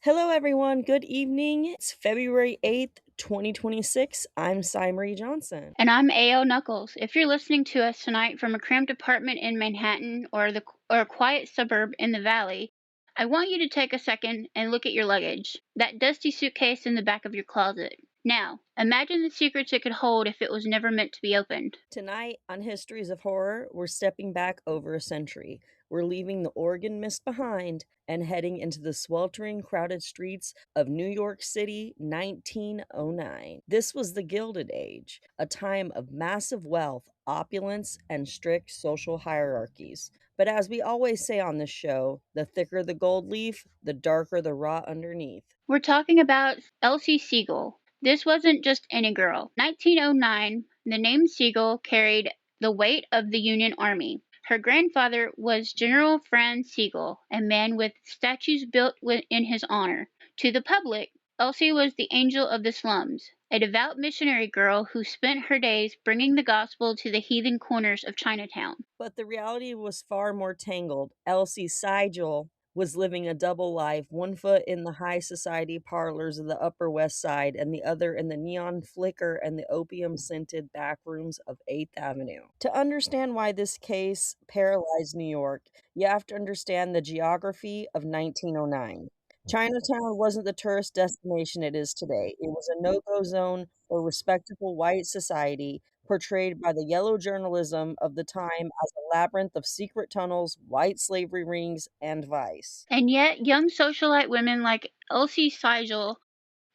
Hello, everyone. Good evening. It's February 8th, 2026. I'm Cy Marie Johnson. And I'm A.O. Knuckles. If you're listening to us tonight from a cramped apartment in Manhattan or a quiet suburb in the Valley, I want you to take a second and look at your luggage, that dusty suitcase in the back of your closet. Now, imagine the secrets it could hold if it was never meant to be opened. Tonight on Histories of Horror, we're stepping back over a century. We're leaving the Oregon mist behind and heading into the sweltering, crowded streets of New York City, 1909. This was the Gilded Age, a time of massive wealth, opulence, and strict social hierarchies. But as we always say on this show, the thicker the gold leaf, the darker the rot underneath. We're talking about Elsie Sigel. This wasn't just any girl. 1909, the name Sigel carried the weight of the Union Army. Her grandfather was General Franz Sigel, a man with statues built in his honor. To the public, Elsie was the angel of the slums, a devout missionary girl who spent her days bringing the gospel to the heathen corners of Chinatown. But the reality was far more tangled. Elsie Sigel was living a double life, one foot in the high society parlors of the Upper West Side and the other in the neon flicker and the opium-scented back rooms of 8th Avenue. To understand why this case paralyzed New York, you have to understand the geography of 1909. Chinatown wasn't the tourist destination it is today. It was a no-go zone for respectable white society, portrayed by the yellow journalism of the time as a labyrinth of secret tunnels, white slavery rings, and vice. And yet, young socialite women like Elsie Sigel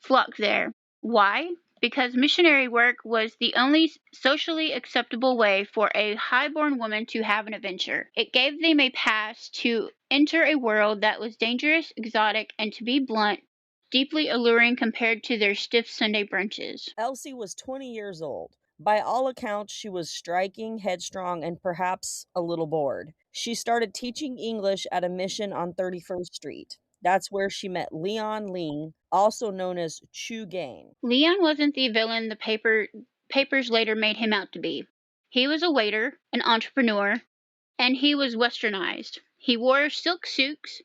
flocked there. Why? Because missionary work was the only socially acceptable way for a highborn woman to have an adventure. It gave them a pass to enter a world that was dangerous, exotic, and to be blunt, deeply alluring compared to their stiff Sunday brunches. Elsie was 20 years old. By all accounts, she was striking, headstrong, and perhaps a little bored. She started teaching English at a mission on 31st Street. That's where she met Ling, also known as Chu Gain. Leon wasn't the villain the papers later made him out to be. He was a waiter, an entrepreneur, and he was westernized. He wore silk suits,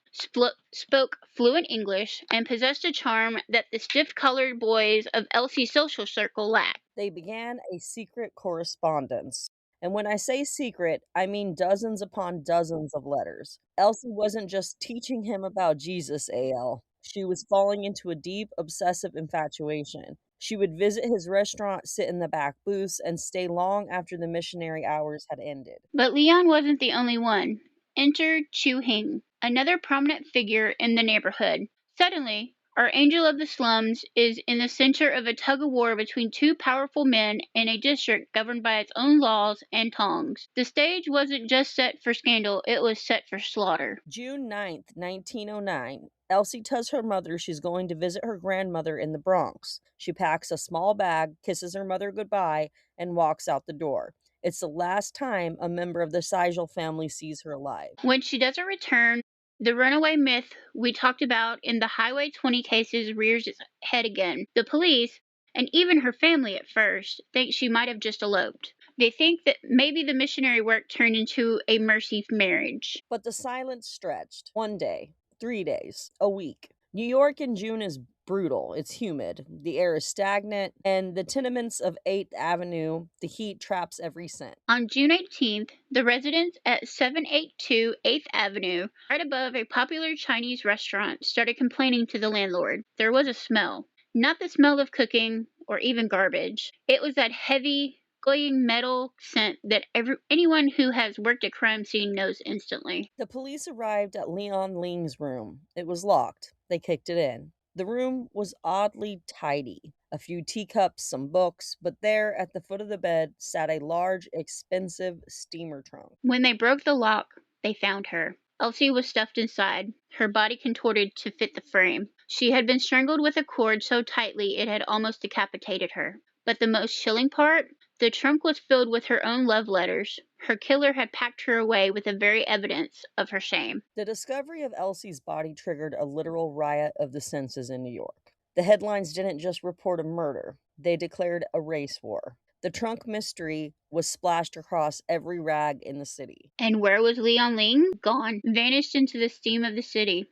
spoke fluent English, and possessed a charm that the stiff-colored boys of Elsie's social circle lacked. They began a secret correspondence. And when I say secret, I mean dozens upon dozens of letters. Elsie wasn't just teaching him about Jesus, AL. She was falling into a deep, obsessive infatuation. She would visit his restaurant, sit in the back booths, and stay long after the missionary hours had ended. But Leon wasn't the only one. Enter Chu Hing, another prominent figure in the neighborhood. Suddenly, our angel of the slums is in the center of a tug-of-war between two powerful men in a district governed by its own laws and tongs. The stage wasn't just set for scandal, it was set for slaughter. June 9th, 1909. Elsie tells her mother she's going to visit her grandmother in the Bronx. She packs a small bag, kisses her mother goodbye, and walks out the door. It's the last time a member of the Sigel family sees her alive. When she doesn't return, the runaway myth we talked about in the Highway 20 cases rears its head again. The police, and even her family at first, think she might have just eloped. They think that maybe the missionary work turned into a mercy marriage. But the silence stretched. 1 day, 3 days, a week. New York in June is brutal. It's humid. The air is stagnant, and the tenements of 8th Avenue, the heat traps every scent. On June 18th, the residents at 782 8th Avenue, right above a popular Chinese restaurant, started complaining to the landlord. There was a smell. Not the smell of cooking or even garbage. It was that heavy, cloying metal scent that anyone who has worked a crime scene knows instantly. The police arrived at Ling's room. It was locked. They kicked it in. The room was oddly tidy. A few teacups, some books, but there at the foot of the bed sat a large, expensive steamer trunk. When they broke the lock, they found her. Elsie was stuffed inside, her body contorted to fit the frame. She had been strangled with a cord so tightly it had almost decapitated her. But the most chilling part? The trunk was filled with her own love letters. Her killer had packed her away with the very evidence of her shame. The discovery of Elsie's body triggered a literal riot of the senses in New York. The headlines didn't just report a murder, they declared a race war. The trunk mystery was splashed across every rag in the city. And where was Leon Ling? Gone. Vanished into the steam of the city.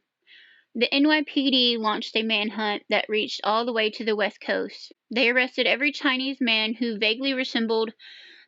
The NYPD launched a manhunt that reached all the way to the West Coast. They arrested every Chinese man who vaguely resembled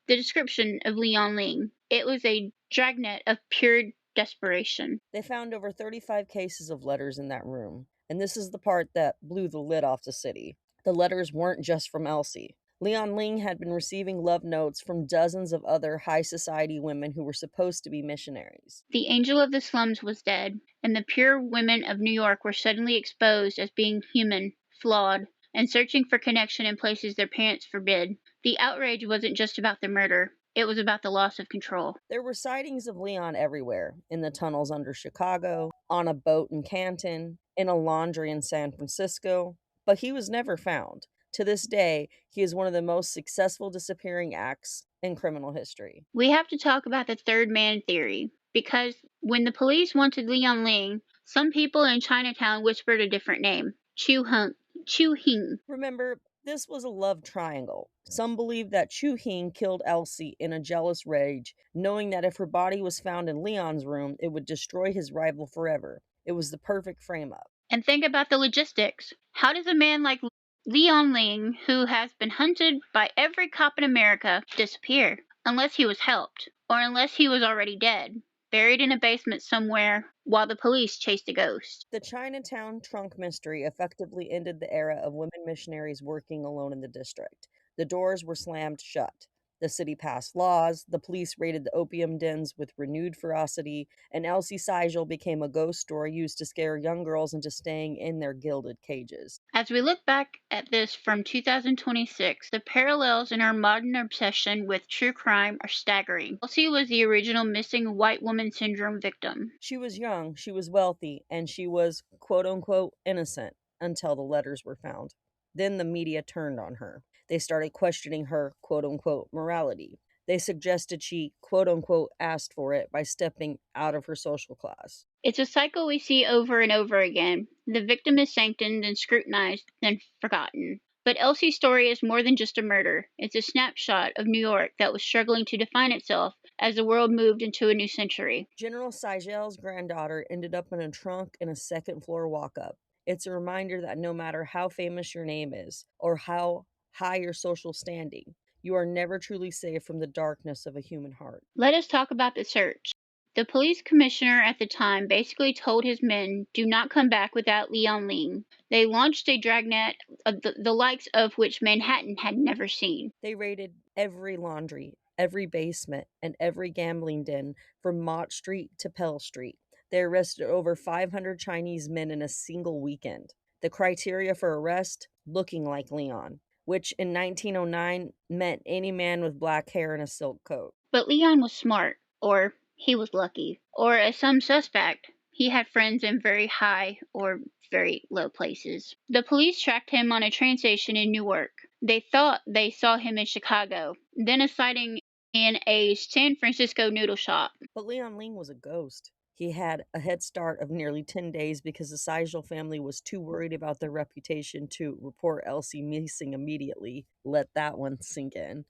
the description of Leon Ling. It was a dragnet of pure desperation. They found over 35 cases of letters in that room, and this is the part that blew the lid off the city. The letters weren't just from Elsie. Leon Ling had been receiving love notes from dozens of other high society women who were supposed to be missionaries. The angel of the slums was dead, and the pure women of New York were suddenly exposed as being human, flawed, and searching for connection in places their parents forbid. The outrage wasn't just about the murder, it was about the loss of control. There were sightings of Leon everywhere, in the tunnels under Chicago, on a boat in Canton, in a laundry in San Francisco, but he was never found. To this day, he is one of the most successful disappearing acts in criminal history. We have to talk about the third man theory, because when the police wanted Leon Ling, some people in Chinatown whispered a different name, Chu Hing. Remember, this was a love triangle. Some believed that Chu Hing killed Elsie in a jealous rage, knowing that if her body was found in Leon's room, it would destroy his rival forever. It was the perfect frame up. And think about the logistics. How does a man like Leon Ling, who has been hunted by every cop in America, disappear? Unless he was helped, or unless he was already dead, buried in a basement somewhere while the police chased a ghost. The Chinatown trunk mystery effectively ended the era of women missionaries working alone in the district. The doors were slammed shut. The city passed laws, the police raided the opium dens with renewed ferocity, and Elsie Sigel became a ghost story used to scare young girls into staying in their gilded cages. As we look back at this from 2026, the parallels in our modern obsession with true crime are staggering. Elsie was the original missing white woman syndrome victim. She was young, she was wealthy, and she was quote unquote innocent until the letters were found. Then the media turned on her. They started questioning her quote unquote morality. They suggested she quote unquote asked for it by stepping out of her social class. It's a cycle we see over and over again. The victim is sanctioned, then scrutinized, then forgotten. But Elsie's story is more than just a murder. It's a snapshot of New York that was struggling to define itself as the world moved into a new century. General Sigel's granddaughter ended up in a trunk in a second floor walk up. It's a reminder that no matter how famous your name is or how high your social standing, you are never truly safe from the darkness of a human heart. Let us talk about the search. The police commissioner at the time basically told his men, do not come back without Leon Ling. They launched a dragnet of the likes of which Manhattan had never seen. They raided every laundry, every basement, and every gambling den from Mott Street to Pell Street. They arrested over 500 Chinese men in a single weekend. The criteria for arrest looking like Leon, which in 1909 meant any man with black hair and a silk coat. But Leon was smart, or he was lucky, or as some suspect, he had friends in very high or very low places. The police tracked him on a train station in Newark. They thought they saw him in Chicago, then a sighting in a San Francisco noodle shop. But Leon Ling was a ghost. He had a head start of nearly 10 days because the Sigel family was too worried about their reputation to report Elsie missing immediately. Let that one sink in.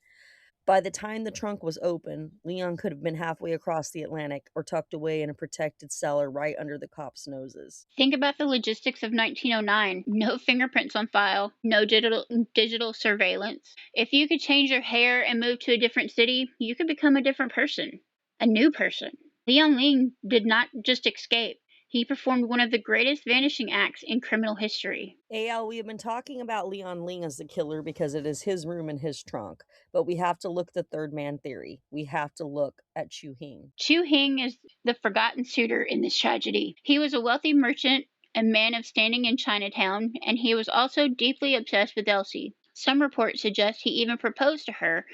By the time the trunk was open, Leon could have been halfway across the Atlantic or tucked away in a protected cellar right under the cops' noses. Think about the logistics of 1909. No fingerprints on file, no digital surveillance. If you could change your hair and move to a different city, you could become a different person, a new person. Leon Ling did not just escape. He performed one of the greatest vanishing acts in criminal history. AL, we have been talking about Leon Ling as the killer because it is his room and his trunk, but we have to look at the third man theory. We have to look at Chu Hing. Chu Hing is the forgotten suitor in this tragedy. He was a wealthy merchant, a man of standing in Chinatown, and he was also deeply obsessed with Elsie. Some reports suggest he even proposed to her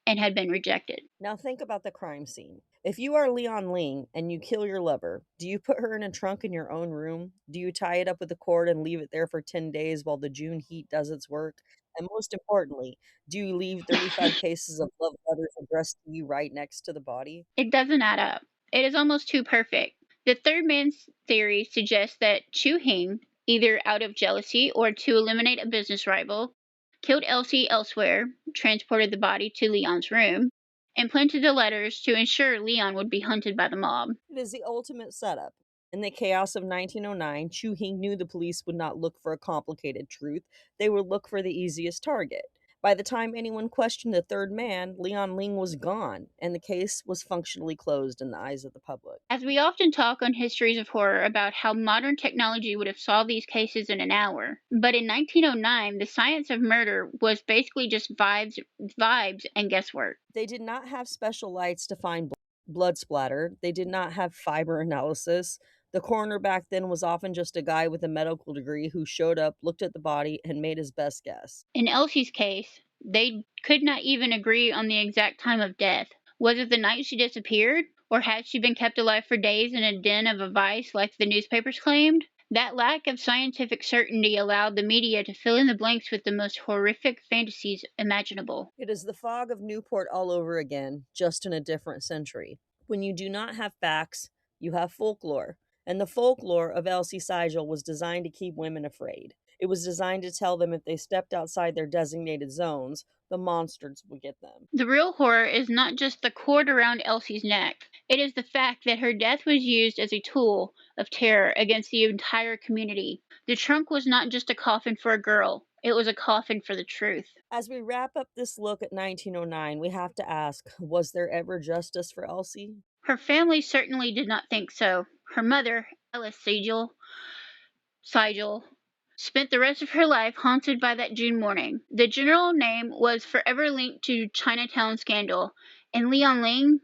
and had been rejected. Now think about the crime scene. If you are Leon Ling and you kill your lover, do you put her in a trunk in your own room? Do you tie it up with a cord and leave it there for 10 days while the June heat does its work? And most importantly, do you leave 35 cases of love letters addressed to you right next to the body? It doesn't add up. It is almost too perfect. The third man's theory suggests that Chu Hing, either out of jealousy or to eliminate a business rival, killed Elsie elsewhere, transported the body to Leon's room, and planted the letters to ensure Leon would be hunted by the mob. It is the ultimate setup. In the chaos of 1909, Chu Hing knew the police would not look for a complicated truth, they would look for the easiest target. By the time anyone questioned the third man, Leon Ling was gone, and the case was functionally closed in the eyes of the public. As we often talk on Histories of Horror about how modern technology would have solved these cases in an hour, but in 1909, the science of murder was basically just vibes and guesswork. They did not have special lights to find blood splatter. They did not have fiber analysis. The coroner back then was often just a guy with a medical degree who showed up, looked at the body, and made his best guess. In Elsie's case, they could not even agree on the exact time of death. Was it the night she disappeared? Or had she been kept alive for days in a den of a vice like the newspapers claimed? That lack of scientific certainty allowed the media to fill in the blanks with the most horrific fantasies imaginable. It is the fog of Newport all over again, just in a different century. When you do not have facts, you have folklore. And the folklore of Elsie Sigel was designed to keep women afraid. It was designed to tell them if they stepped outside their designated zones, the monsters would get them. The real horror is not just the cord around Elsie's neck. It is the fact that her death was used as a tool of terror against the entire community. The trunk was not just a coffin for a girl, it was a coffin for the truth. As we wrap up this look at 1909, we have to ask, was there ever justice for Elsie? Her family certainly did not think so. Her mother, Sigel, spent the rest of her life haunted by that June morning. The general name was forever linked to Chinatown scandal, and Leon Ling,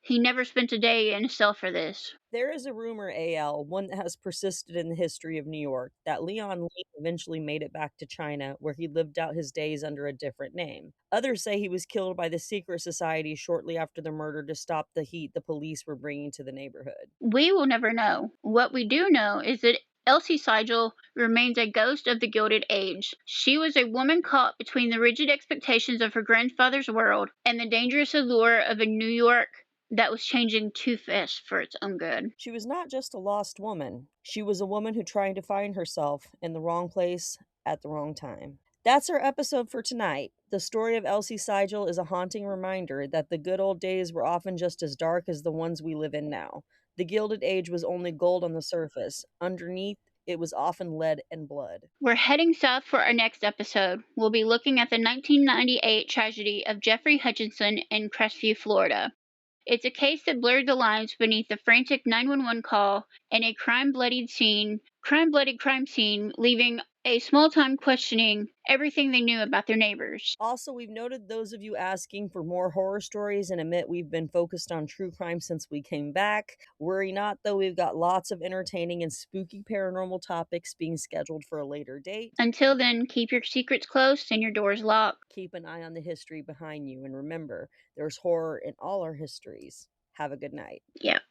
he never spent a day in a cell for this. There is a rumor, AL, one that has persisted in the history of New York, that Leon Lee eventually made it back to China, where he lived out his days under a different name. Others say he was killed by the secret society shortly after the murder to stop the heat the police were bringing to the neighborhood. We will never know. What we do know is that Elsie Sigel remains a ghost of the Gilded Age. She was a woman caught between the rigid expectations of her grandfather's world and the dangerous allure of a New York that was changing too fast for its own good. She was not just a lost woman, she was a woman who tried to find herself in the wrong place at the wrong time. That's our episode for tonight. The story of Elsie Sigel is a haunting reminder that the good old days were often just as dark as the ones we live in now. The Gilded Age was only gold on the surface. Underneath, it was often lead and blood. We're heading south for our next episode. We'll be looking at the 1998 tragedy of Jeffrey Hutchinson in Crestview, Florida. It's a case that blurred the lines beneath the frantic 911 call and a crime-bloodied crime scene, leaving a small town questioning everything they knew about their neighbors. Also, we've noted those of you asking for more horror stories and admit we've been focused on true crime since we came back. Worry not, though, we've got lots of entertaining and spooky paranormal topics being scheduled for a later date. Until then, keep your secrets close and your doors locked. Keep an eye on the history behind you, and remember, there's horror in all our histories. Have a good night. Yep.